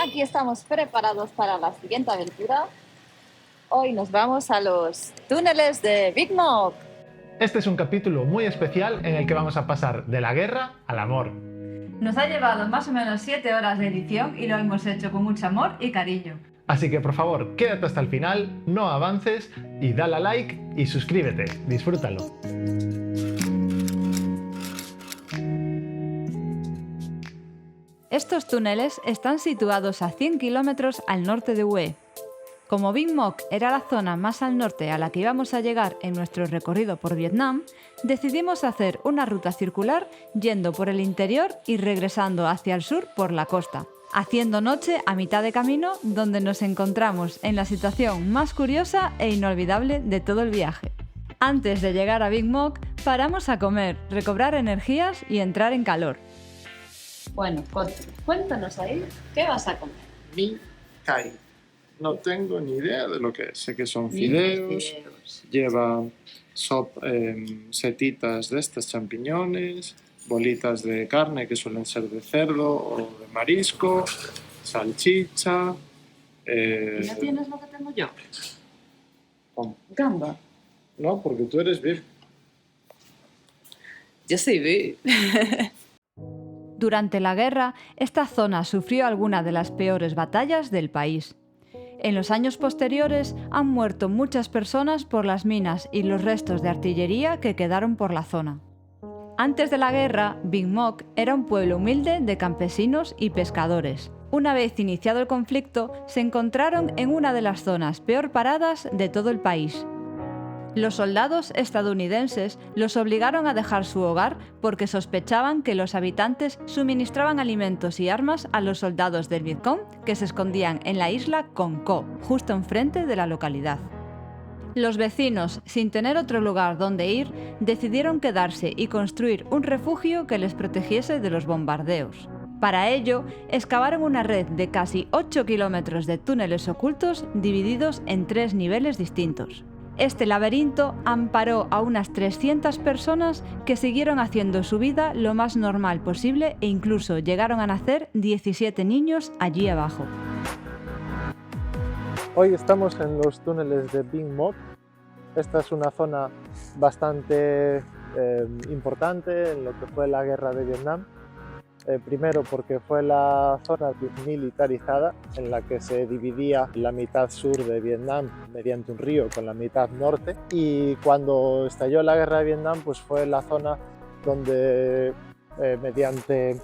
aquí estamos preparados para la siguiente aventura. Hoy nos vamos a los túneles de Big Mok. Este es un capítulo muy especial en el que vamos a pasar de la guerra al amor. Nos ha llevado más o menos 7 horas de edición y lo hemos hecho con mucho amor y cariño. Así que por favor, quédate hasta el final, no avances y dale a like y suscríbete. Disfrútalo. Estos túneles están situados a 100 kilómetros al norte de Hue. Como Big Mok era la zona más al norte a la que íbamos a llegar en nuestro recorrido por Vietnam, decidimos hacer una ruta circular yendo por el interior y regresando hacia el sur por la costa, haciendo noche a mitad de camino, donde nos encontramos en la situación más curiosa e inolvidable de todo el viaje. Antes de llegar a Big Mok, paramos a comer, recobrar energías y entrar en calor. Bueno, cuéntanos ahí, ¿qué vas a comer? Mi Kai. No tengo ni idea de lo que es. Sé que son fideos, lleva setitas de estas champiñones, bolitas de carne que suelen ser de cerdo o de marisco, salchicha. ¿Y no tienes lo que tengo yo? ¿Cómo? Gamba. No, porque tú eres beef. Yo soy beef. Durante la guerra, esta zona sufrió alguna de las peores batallas del país. En los años posteriores han muerto muchas personas por las minas y los restos de artillería que quedaron por la zona. Antes de la guerra, Big Mok era un pueblo humilde de campesinos y pescadores. Una vez iniciado el conflicto, se encontraron en una de las zonas peor paradas de todo el país. Los soldados estadounidenses los obligaron a dejar su hogar porque sospechaban que los habitantes suministraban alimentos y armas a los soldados del Vietcong que se escondían en la isla Con Co, justo enfrente de la localidad. Los vecinos, sin tener otro lugar donde ir, decidieron quedarse y construir un refugio que les protegiese de los bombardeos. Para ello, excavaron una red de casi 8 kilómetros de túneles ocultos divididos en 3 niveles distintos. Este laberinto amparó a unas 300 personas que siguieron haciendo su vida lo más normal posible e incluso llegaron a nacer 17 niños allí abajo. Hoy estamos en los túneles de Big Mok. Esta es una zona bastante importante en lo que fue la guerra de Vietnam. Primero porque fue la zona desmilitarizada en la que se dividía la mitad sur de Vietnam mediante un río con la mitad norte, y cuando estalló la guerra de Vietnam pues fue la zona donde mediante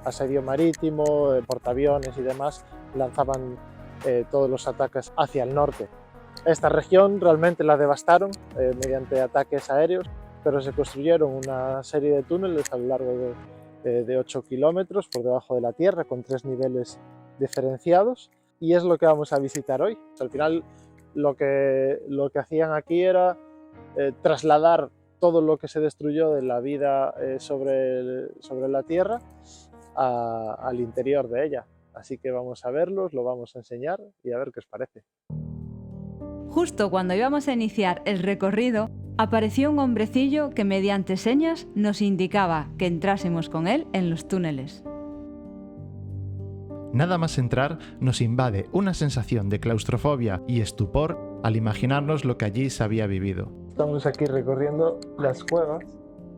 asedio marítimo, portaaviones y demás lanzaban todos los ataques hacia el norte. Esta región realmente la devastaron mediante ataques aéreos, pero se construyeron una serie de túneles a lo largo de 8 kilómetros por debajo de la tierra con 3 niveles diferenciados, y es lo que vamos a visitar hoy. Al final lo que hacían aquí era trasladar todo lo que se destruyó de la vida sobre la tierra al interior de ella. Así que vamos a verlos, lo vamos a enseñar y a ver qué os parece. Justo cuando íbamos a iniciar el recorrido, apareció un hombrecillo que mediante señas nos indicaba que entrásemos con él en los túneles. Nada más entrar, nos invade una sensación de claustrofobia y estupor al imaginarnos lo que allí se había vivido. Estamos aquí recorriendo las cuevas,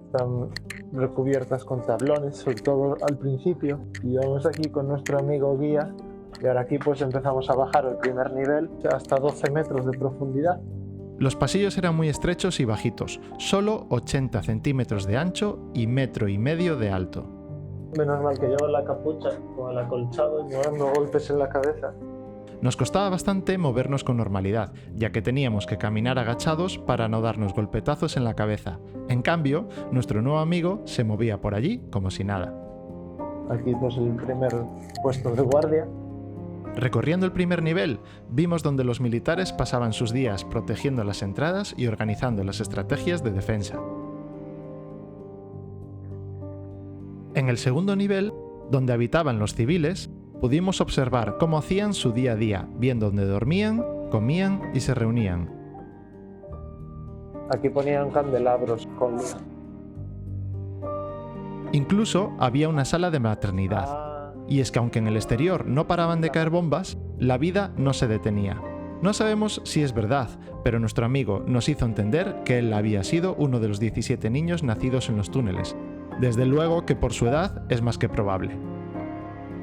están recubiertas con tablones, sobre todo al principio, y vamos aquí con nuestro amigo guía, y ahora aquí pues empezamos a bajar el primer nivel hasta 12 metros de profundidad. Los pasillos eran muy estrechos y bajitos, solo 80 centímetros de ancho y 1,5 metros de alto. Menos mal que llevo la capucha con el acolchado y me dando golpes en la cabeza. Nos costaba bastante movernos con normalidad, ya que teníamos que caminar agachados para no darnos golpetazos en la cabeza. En cambio, nuestro nuevo amigo se movía por allí como si nada. Aquí pues el primer puesto de guardia. Recorriendo el primer nivel, vimos donde los militares pasaban sus días protegiendo las entradas y organizando las estrategias de defensa. En el segundo nivel, donde habitaban los civiles, pudimos observar cómo hacían su día a día, viendo dónde dormían, comían y se reunían. Aquí ponían candelabros con luz. Incluso había una sala de maternidad. Y es que aunque en el exterior no paraban de caer bombas, la vida no se detenía. No sabemos si es verdad, pero nuestro amigo nos hizo entender que él había sido uno de los 17 niños nacidos en los túneles. Desde luego que por su edad es más que probable.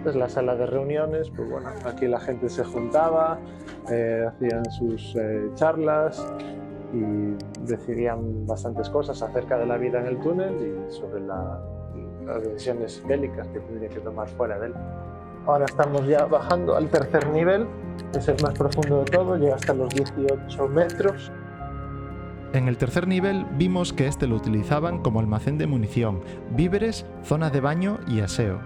Pues la sala de reuniones, pues bueno, aquí la gente se juntaba, hacían sus charlas y decidían bastantes cosas acerca de la vida en el túnel y sobre las decisiones bélicas que tendría que tomar fuera de él. Ahora estamos ya bajando al tercer nivel, es el más profundo de todo, llega hasta los 18 metros. En el tercer nivel vimos que este lo utilizaban como almacén de munición, víveres, zona de baño y aseo.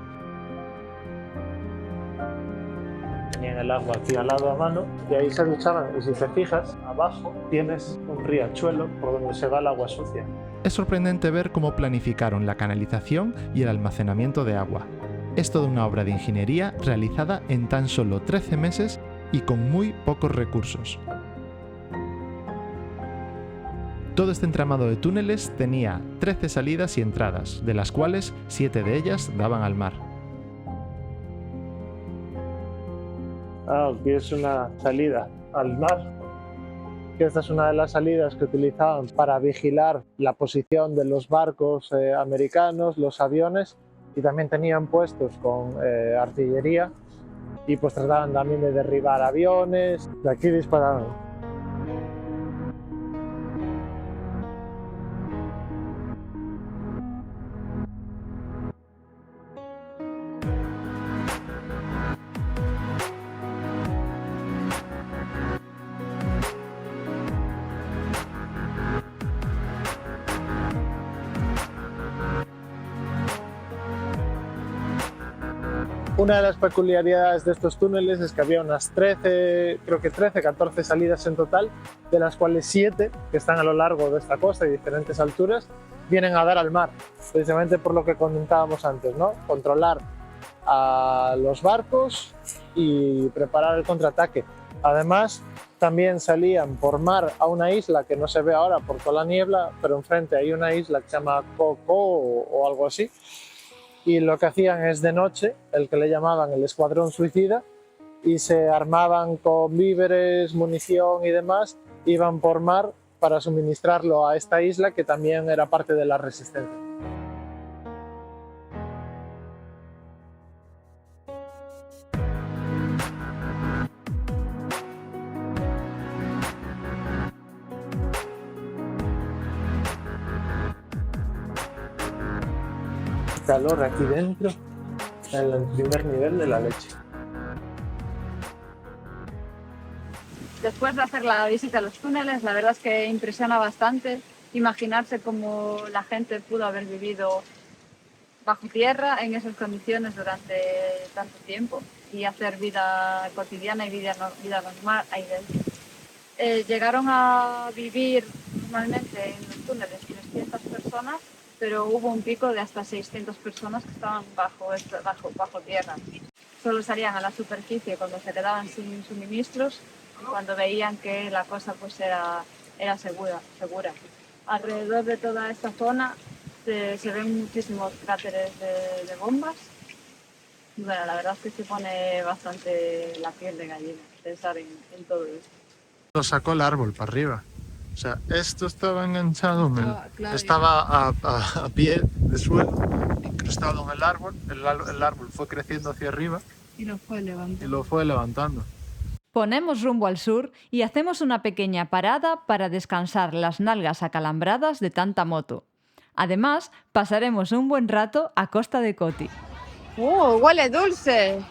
Tenían el agua aquí al lado a mano y ahí se duchaban, y si te fijas, abajo tienes un riachuelo por donde se va el agua sucia. Es sorprendente ver cómo planificaron la canalización y el almacenamiento de agua. Es toda una obra de ingeniería realizada en tan solo 13 meses y con muy pocos recursos. Todo este entramado de túneles tenía 13 salidas y entradas, de las cuales 7 de ellas daban al mar. Aquí es una salida al mar. Esta es una de las salidas que utilizaban para vigilar la posición de los barcos americanos, los aviones, y también tenían puestos con artillería y pues trataban también de derribar aviones. De aquí disparaban. Una de las peculiaridades de estos túneles es que había unas 13, 14 salidas en total, de las cuales 7, que están a lo largo de esta costa y diferentes alturas, vienen a dar al mar, precisamente por lo que comentábamos antes, ¿no? Controlar a los barcos y preparar el contraataque. Además, también salían por mar a una isla que no se ve ahora por toda la niebla, pero enfrente hay una isla que se llama Coco o algo así. Y lo que hacían es de noche, el que le llamaban el escuadrón suicida, y se armaban con víveres, munición y demás, iban por mar para suministrarlo a esta isla que también era parte de la resistencia. Calor aquí dentro, en el primer nivel de la leche. Después de hacer la visita a los túneles, la verdad es que impresiona bastante imaginarse cómo la gente pudo haber vivido bajo tierra en esas condiciones durante tanto tiempo y hacer vida cotidiana y vida normal ahí dentro. Llegaron a vivir normalmente en los túneles 300 personas, pero hubo un pico de hasta 600 personas que estaban bajo tierra. Solo salían a la superficie cuando se quedaban sin suministros, cuando veían que la cosa pues era segura. Alrededor de toda esta zona se ven muchísimos cráteres de bombas. Y bueno, la verdad es que se pone bastante la piel de gallina pensar en todo esto. Lo sacó el árbol para arriba. O sea, esto estaba enganchado, claro, estaba a pie de suelo, incrustado en el árbol. El árbol fue creciendo hacia arriba Y lo fue levantando. Ponemos rumbo al sur y hacemos una pequeña parada para descansar las nalgas acalambradas de tanta moto. Además, pasaremos un buen rato a costa de Coti. ¡Huele dulce!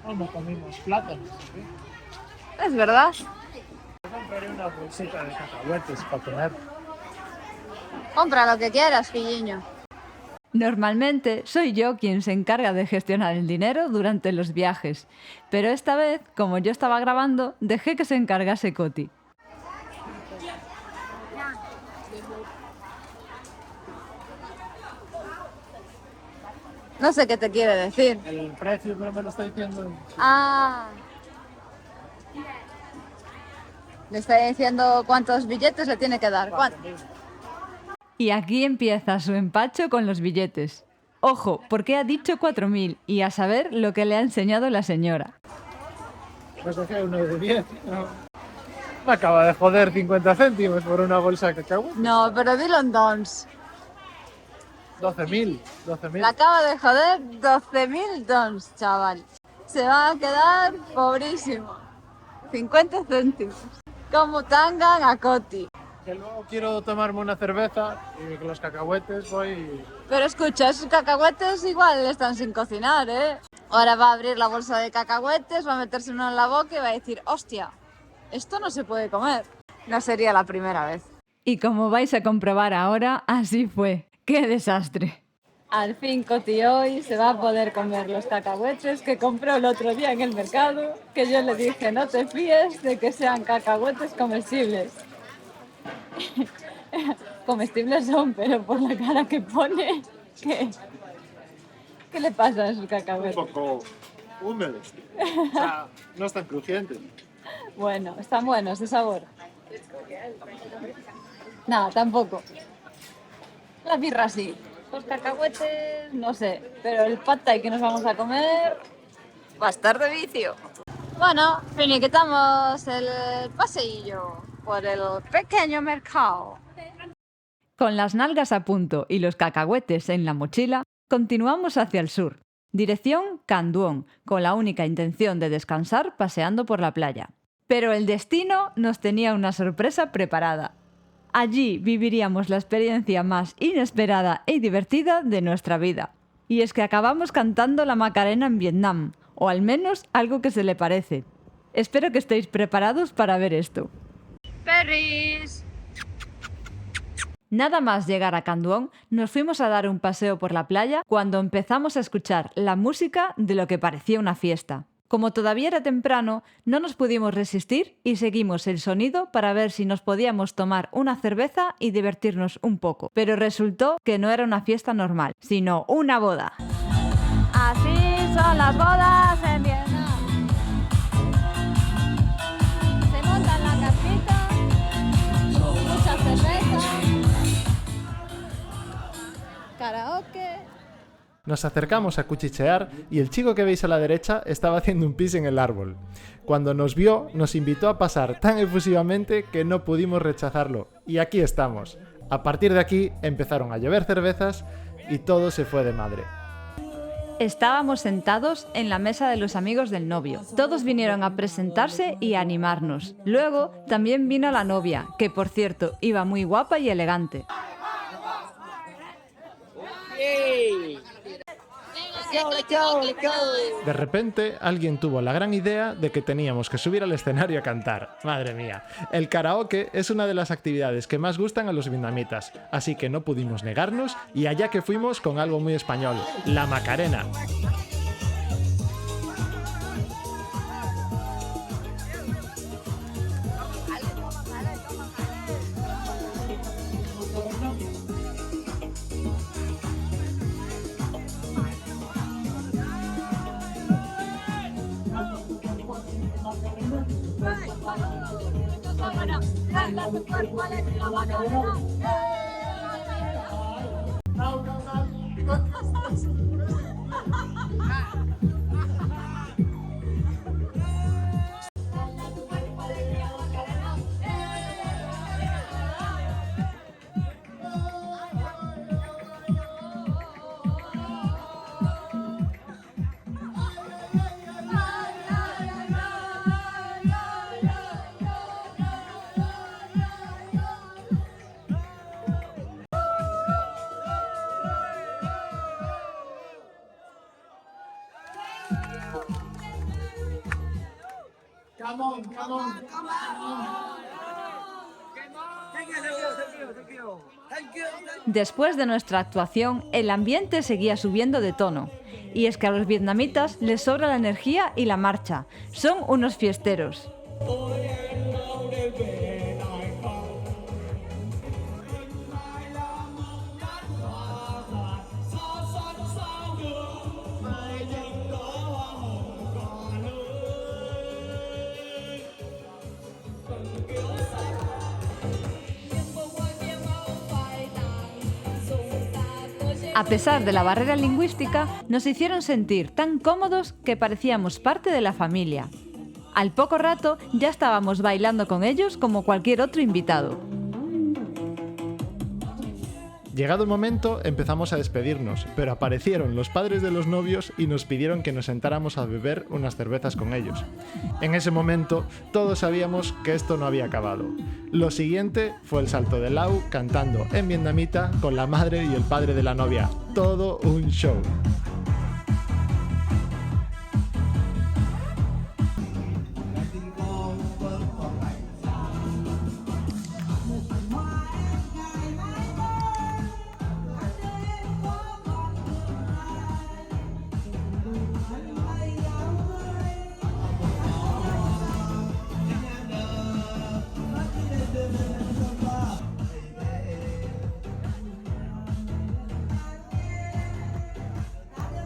No comimos plátanos, ¿sí? Es verdad. Compraré una bolsita de cacahuetes para comer. Compra lo que quieras, filliño. Normalmente soy yo quien se encarga de gestionar el dinero durante los viajes, pero esta vez, como yo estaba grabando, dejé que se encargase Coti. No sé qué te quiere decir. El precio no me lo está diciendo. Ah. Le está diciendo cuántos billetes le tiene que dar. ¿Cuántos? Y aquí empieza su empacho con los billetes. Ojo, porque ha dicho 4.000 y a saber lo que le ha enseñado la señora. Me cogí uno de 10. No. Me acaba de joder 50 céntimos por una bolsa de cacahuetes. No, pero dilo en dons. 12.000. Le 12.000. acaba de joder 12.000 dons, chaval. Se va a quedar pobrísimo. 50 céntimos. Como tangan a Coti. Que luego quiero tomarme una cerveza y con los cacahuetes voy... Pero escucha, esos cacahuetes igual están sin cocinar, ¿eh? Ahora va a abrir la bolsa de cacahuetes, va a meterse uno en la boca y va a decir, hostia, esto no se puede comer. No sería la primera vez. Y como vais a comprobar ahora, así fue. ¡Qué desastre! Al fin Coti hoy se va a poder comer los cacahuetes que compró el otro día en el mercado, que yo le dije, no te fíes de que sean cacahuetes comestibles. Comestibles son, pero por la cara que pone, ¿qué le pasa a esos Un cacahuetes? poco húmedos. O sea, no están crujientes. Bueno, están buenos de sabor. Nada, tampoco. La birra sí. Los cacahuetes, no sé. Pero el pad thai que nos vamos a comer va a estar de vicio. Bueno, finiquitamos el paseillo por el pequeño mercado. Con las nalgas a punto y los cacahuetes en la mochila, continuamos hacia el sur, dirección Canduón, con la única intención de descansar paseando por la playa. Pero el destino nos tenía una sorpresa preparada. Allí viviríamos la experiencia más inesperada y divertida de nuestra vida. Y es que acabamos cantando la Macarena en Vietnam, o al menos algo que se le parece. Espero que estéis preparados para ver esto. ¡Perris! Nada más llegar a Can Duong, nos fuimos a dar un paseo por la playa cuando empezamos a escuchar la música de lo que parecía una fiesta. Como todavía era temprano, no nos pudimos resistir y seguimos el sonido para ver si nos podíamos tomar una cerveza y divertirnos un poco. Pero resultó que no era una fiesta normal, sino una boda. Así son las bodas en Vietnam. Se montan la casita, mucha cerveza, karaoke. Nos acercamos a cuchichear y el chico que veis a la derecha estaba haciendo un pis en el árbol. Cuando nos vio, nos invitó a pasar tan efusivamente que no pudimos rechazarlo. Y aquí estamos. A partir de aquí empezaron a llover cervezas y todo se fue de madre. Estábamos sentados en la mesa de los amigos del novio. Todos vinieron a presentarse y a animarnos. Luego también vino la novia, que por cierto iba muy guapa y elegante. De repente, alguien tuvo la gran idea de que teníamos que subir al escenario a cantar. Madre mía, el karaoke es una de las actividades que más gustan a los vietnamitas, así que no pudimos negarnos y allá que fuimos con algo muy español, la Macarena. Después de nuestra actuación, el ambiente seguía subiendo de tono. Y es que a los vietnamitas les sobra la energía y la marcha. Son unos fiesteros. A pesar de la barrera lingüística, nos hicieron sentir tan cómodos que parecíamos parte de la familia. Al poco rato ya estábamos bailando con ellos como cualquier otro invitado. Llegado el momento, empezamos a despedirnos, pero aparecieron los padres de los novios y nos pidieron que nos sentáramos a beber unas cervezas con ellos. En ese momento, todos sabíamos que esto no había acabado. Lo siguiente fue el salto de Lau cantando en vietnamita con la madre y el padre de la novia. Todo un show.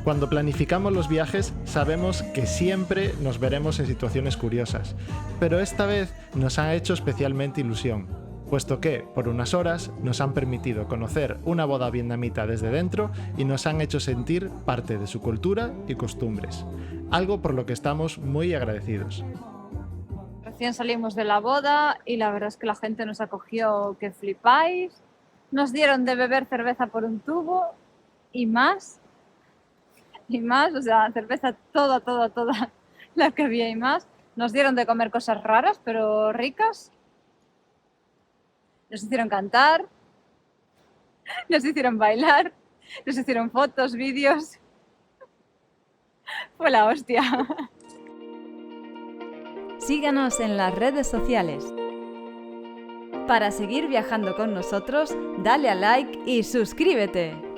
Cuando planificamos los viajes, sabemos que siempre nos veremos en situaciones curiosas, pero esta vez nos ha hecho especialmente ilusión, puesto que, por unas horas, nos han permitido conocer una boda vietnamita desde dentro y nos han hecho sentir parte de su cultura y costumbres, algo por lo que estamos muy agradecidos. Recién salimos de la boda y la verdad es que la gente nos acogió que flipáis. Nos dieron de beber cerveza por un tubo y más, o sea, cerveza toda la que había y más. Nos dieron de comer cosas raras, pero ricas. Nos hicieron cantar, nos hicieron bailar, nos hicieron fotos, vídeos. Fue la hostia. Síganos en las redes sociales. Para seguir viajando con nosotros, dale a like y suscríbete.